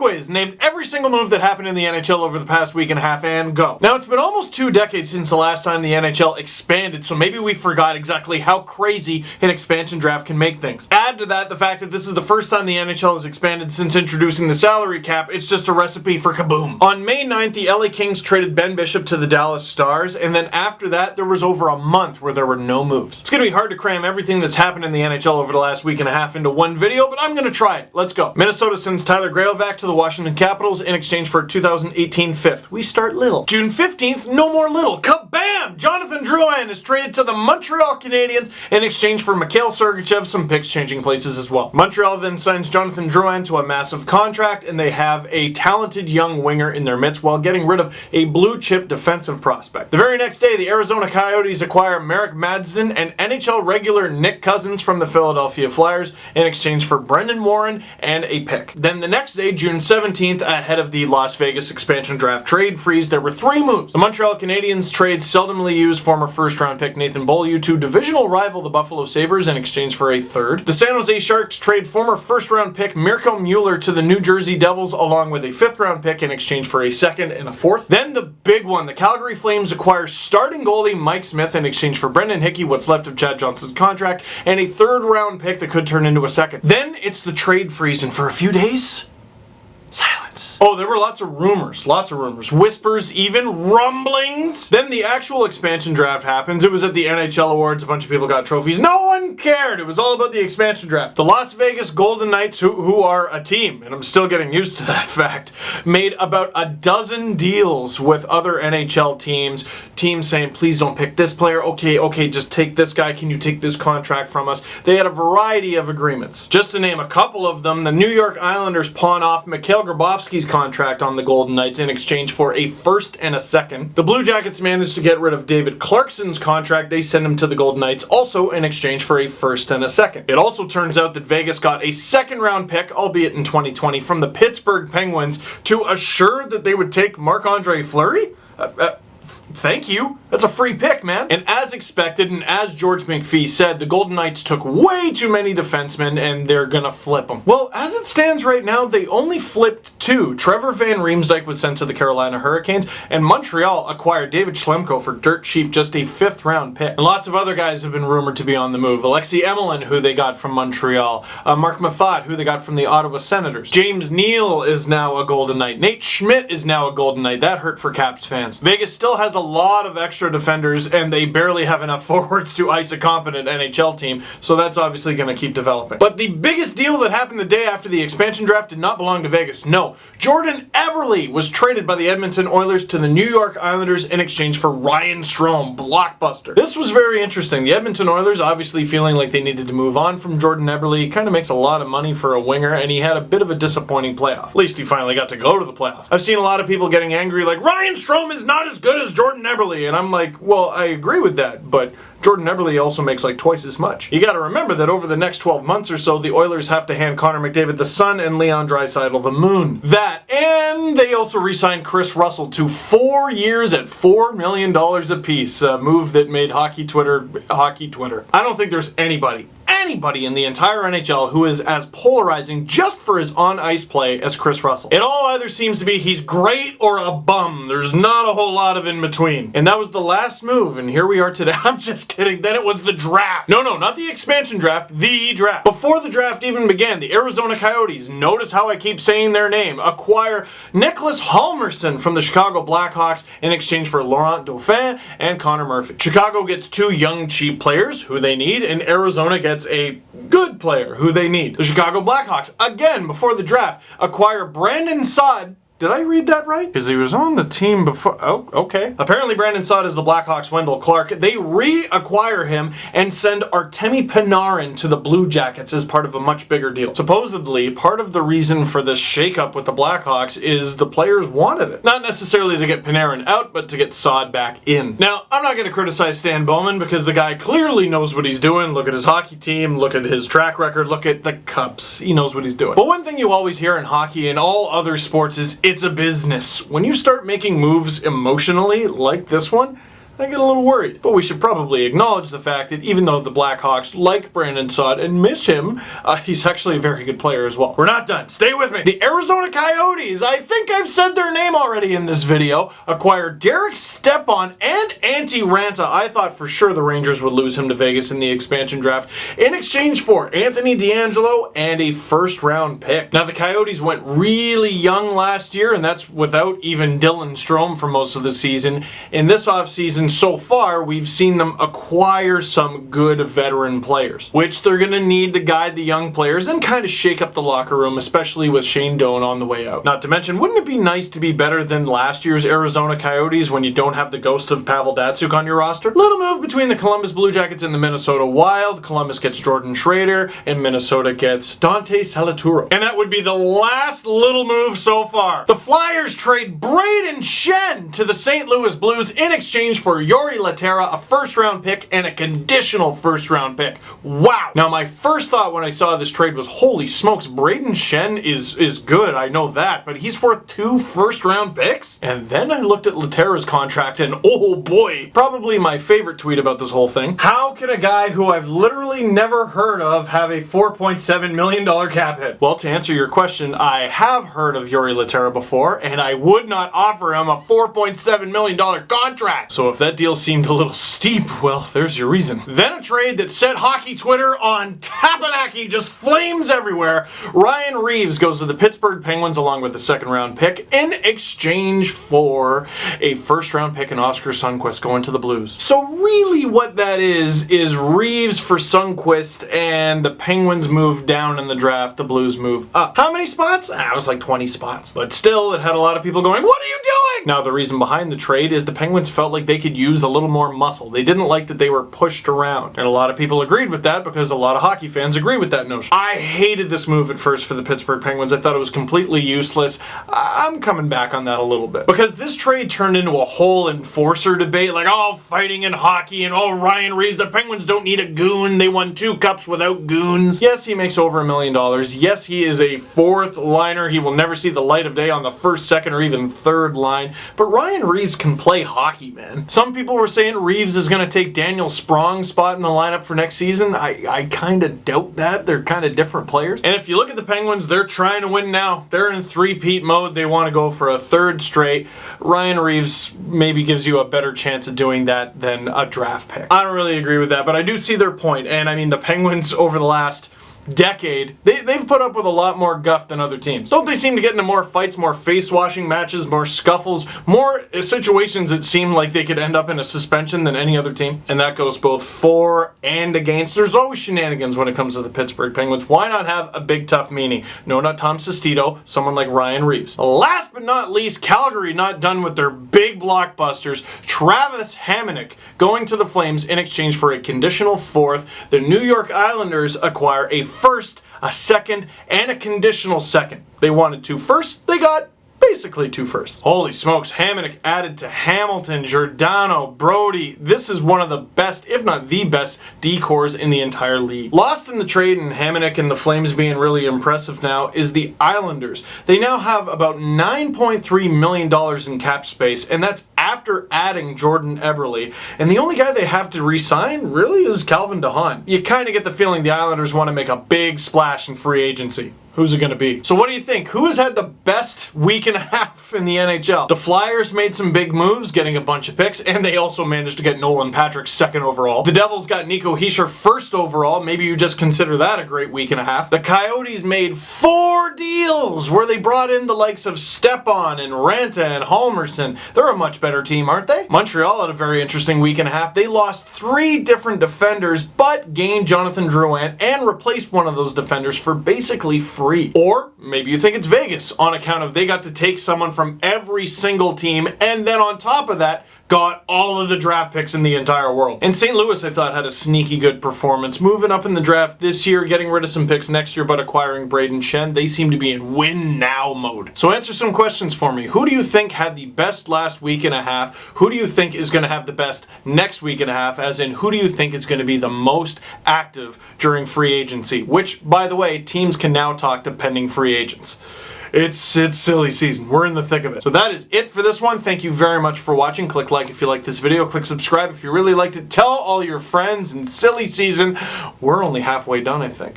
quiz. Name every single move that happened in the NHL over the past week and a half and go. Now, it's been almost 2 decades since the last time the NHL expanded, so maybe we forgot exactly how crazy an expansion draft can make things. Add to that the fact that this is the first time the NHL has expanded since introducing the salary cap. It's just a recipe for kaboom. On May 9th, the LA Kings traded Ben Bishop to the Dallas Stars, and then after that, there was over a month where there were no moves. It's gonna be hard to cram everything that's happened in the NHL over the last week and a half into one video, but I'm gonna try it. Let's go. Minnesota sends Tyler Grailvac to the Washington Capitals in exchange for a 2018 fifth. We start little. June 15th, no more little. Kabam! Jonathan Drouin is traded to the Montreal Canadiens in exchange for Mikhail Sergachev, some picks changing places as well. Montreal then signs Jonathan Drouin to a massive contract, and they have a talented young winger in their midst while getting rid of a blue-chip defensive prospect. The very next day, the Arizona Coyotes acquire Merrick Madsden and NHL regular Nick Cousins from the Philadelphia Flyers in exchange for Brendan Warren and a pick. Then the next day, June 17th, ahead of the Las Vegas expansion draft trade freeze, there were 3 moves. The Montreal Canadiens trade seldomly used former first-round pick Nathan Beaulieu to divisional rival the Buffalo Sabres in exchange for a third. The San Jose Sharks trade former first-round pick Mirko Mueller to the New Jersey Devils along with a 5th-round pick in exchange for a 2nd and a 4th. Then the big one, the Calgary Flames acquire starting goalie Mike Smith in exchange for Brendan Hickey, what's left of Chad Johnson's contract, and a 3rd-round pick that could turn into a 2nd. Then it's the trade freeze, and for a few days, silence. Oh, there were lots of rumors, whispers, even rumblings. Then the actual expansion draft happens. It was at the NHL Awards. A bunch of people got trophies. No one cared. It was all about the expansion draft. The Las Vegas Golden Knights, who are a team, and I'm still getting used to that fact, made about a dozen deals with other NHL teams saying, please don't pick this player. Okay, just take this guy. Can you take this contract from us? They had a variety of agreements. Just to name a couple of them, the New York Islanders pawn off Mikhail Grabovski's contract on the Golden Knights in exchange for a 1st and a 2nd. The Blue Jackets managed to get rid of David Clarkson's contract. They send him to the Golden Knights also in exchange for a 1st and a 2nd. It also turns out that Vegas got a 2nd-round pick, albeit in 2020, from the Pittsburgh Penguins to assure that they would take Marc-Andre Fleury? Thank you. That's a free pick, man. And as expected, and as George McPhee said, the Golden Knights took way too many defensemen, and they're gonna flip them. Well, as it stands right now, they only flipped 2. Trevor Van Riemsdyk was sent to the Carolina Hurricanes, and Montreal acquired David Schlemko for dirt cheap, just a 5th-round pick. And lots of other guys have been rumored to be on the move. Alexi Emelin, who they got from Montreal. Mark Mathot, who they got from the Ottawa Senators. James Neal is now a Golden Knight. Nate Schmidt is now a Golden Knight. That hurt for Caps fans. Vegas still has a lot of extra defenders, and they barely have enough forwards to ice a competent NHL team, so that's obviously going to keep developing. But the biggest deal that happened the day after the expansion draft did not belong to Vegas. No, Jordan Eberle was traded by the Edmonton Oilers to the New York Islanders in exchange for Ryan Strome. Blockbuster. This was very interesting. The Edmonton Oilers obviously feeling like they needed to move on from Jordan Eberle. He kind of makes a lot of money for a winger, and he had a bit of a disappointing playoff. At least he finally got to go to the playoffs. I've seen a lot of people getting angry like, Ryan Strome is not as good as Jordan Eberle, and I'm like, well, I agree with that, but Jordan Eberle also makes like twice as much. You gotta remember that over the next 12 months or so, the Oilers have to hand Connor McDavid the sun and Leon Draisaitl the moon. That, and they also re-signed Chris Russell to 4 years at $4 million apiece, a move that made hockey Twitter. I don't think there's anybody in the entire NHL who is as polarizing just for his on-ice play as Chris Russell. It all either seems to be he's great or a bum. There's not a whole lot of in between. And that was the last move, and here we are today. I'm just kidding. Then it was the draft. No, not the expansion draft, the draft. Before the draft even began, the Arizona Coyotes, notice how I keep saying their name, acquire Nicholas Halmerson from the Chicago Blackhawks in exchange for Laurent Dauphin and Connor Murphy. Chicago gets 2 young, cheap players who they need, and Arizona gets a good player who they need. The Chicago Blackhawks, again, before the draft, acquire Brandon Saad. Did I read that right? Because he was on the team before. Oh, okay. Apparently Brandon Saad is the Blackhawks' Wendell Clark. They reacquire him and send Artemi Panarin to the Blue Jackets as part of a much bigger deal. Supposedly, part of the reason for this shakeup with the Blackhawks is the players wanted it. Not necessarily to get Panarin out, but to get Saad back in. Now, I'm not going to criticize Stan Bowman because the guy clearly knows what he's doing. Look at his hockey team, look at his track record, look at the Cups. He knows what he's doing. But one thing you always hear in hockey and all other sports is it's a business. When you start making moves emotionally like this one, I get a little worried. But we should probably acknowledge the fact that even though the Blackhawks like Brandon Saad and miss him, he's actually a very good player as well. We're not done. Stay with me. The Arizona Coyotes, I think I've said their name already in this video, acquired Derek Stepan and Antti Ranta. I thought for sure the Rangers would lose him to Vegas in the expansion draft in exchange for Anthony DeAngelo and a first-round pick. Now, the Coyotes went really young last year, and that's without even Dylan Strome for most of the season. In this offseason, so far, we've seen them acquire some good veteran players, which they're going to need to guide the young players and kind of shake up the locker room, especially with Shane Doan on the way out. Not to mention, wouldn't it be nice to be better than last year's Arizona Coyotes when you don't have the ghost of Pavel Datsyuk on your roster? Little move between the Columbus Blue Jackets and the Minnesota Wild. Columbus gets Jordan Schrader, and Minnesota gets Dante Salaturo. And that would be the last little move so far. The Flyers trade Braden Shen to the St. Louis Blues in exchange for Yori Laterra, a first-round pick, and a conditional first-round pick. Wow! Now, my first thought when I saw this trade was, holy smokes, Braden Shen is good, I know that, but he's worth 2 first-round picks? And then I looked at Laterra's contract, and oh boy, probably my favorite tweet about this whole thing. How can a guy who I've literally never heard of have a $4.7 million cap hit? Well, to answer your question, I have heard of Yori Laterra before, and I would not offer him a $4.7 million contract. So if that deal seemed a little steep, well, there's your reason. Then a trade that set hockey Twitter on Tapanaki, just flames everywhere. Ryan Reeves goes to the Pittsburgh Penguins along with a second-round pick in exchange for a first-round pick and Oscar Sundqvist going to the Blues. So really what that is Reeves for Sundqvist, and the Penguins move down in the draft, the Blues move up. How many spots? It was like 20 spots. But still, it had a lot of people going, what are you doing? Now, the reason behind the trade is the Penguins felt like they could use a little more muscle. They didn't like that they were pushed around. And a lot of people agreed with that because a lot of hockey fans agree with that notion. I hated this move at first for the Pittsburgh Penguins. I thought it was completely useless. I'm coming back on that a little bit. Because this trade turned into a whole enforcer debate, like, oh, fighting in hockey, and oh, Ryan Reeves, the Penguins don't need a goon. They won 2 cups without goons. Yes, he makes over $1 million. Yes, he is a 4th liner. He will never see the light of day on the 1st, 2nd, or even 3rd line. But Ryan Reeves can play hockey, man. Some people were saying Reeves is going to take Daniel Sprong's spot in the lineup for next season. I kind of doubt that. They're kind of different players. And if you look at the Penguins, they're trying to win now. They're in 3-peat mode. They want to go for a 3rd straight. Ryan Reeves maybe gives you a better chance of doing that than a draft pick. I don't really agree with that, but I do see their point. And I mean, the Penguins over the last decade, they've put up with a lot more guff than other teams. Don't they seem to get into more fights, more face-washing matches, more scuffles, more situations that seem like they could end up in a suspension than any other team? And that goes both for and against. There's always shenanigans when it comes to the Pittsburgh Penguins. Why not have a big tough meanie? No, not Tom Sestito, someone like Ryan Reeves. Last but not least, Calgary not done with their big blockbusters. Travis Hamonic going to the Flames in exchange for a conditional 4th. The New York Islanders acquire a 1st, a 2nd, and a conditional 2nd. They wanted 2 firsts, they got basically 2 firsts. Holy smokes, Hamonic added to Hamilton, Giordano, Brody. This is one of the best, if not the best, D-cores in the entire league. Lost in the trade, and Hamonic and the Flames being really impressive now, is the Islanders. They now have about $9.3 million in cap space, and that's after adding Jordan Eberle. And the only guy they have to re-sign, really, is Calvin DeHaan. You kind of get the feeling the Islanders want to make a big splash in free agency. Who's it going to be? So what do you think? Who has had the best week and a half in the NHL? The Flyers made some big moves, getting a bunch of picks, and they also managed to get Nolan Patrick 2nd overall. The Devils got Nico Hischier 1st overall. Maybe you just consider that a great week and a half. The Coyotes made 4 deals where they brought in the likes of Stepan and Ranta and Halmerson. They're a much better team, aren't they? Montreal had a very interesting week and a half. They lost 3 different defenders, but gained Jonathan Drouin and replaced one of those defenders for basically free. Or maybe you think it's Vegas on account of they got to take someone from every single team, and then on top of that, got all of the draft picks in the entire world. And St. Louis, I thought, had a sneaky good performance. Moving up in the draft this year, getting rid of some picks next year, but acquiring Braden Shen. They seem to be in win now mode. So answer some questions for me. Who do you think had the best last week and a half? Who do you think is going to have the best next week and a half? As in, who do you think is going to be the most active during free agency? Which, by the way, teams can now talk to pending free agents. it's silly season. We're in the thick of it. So that is it for this one. Thank you very much for watching. Click like if you like this video. Click subscribe if you really liked it. Tell all your friends. And silly season, we're only halfway done, I think.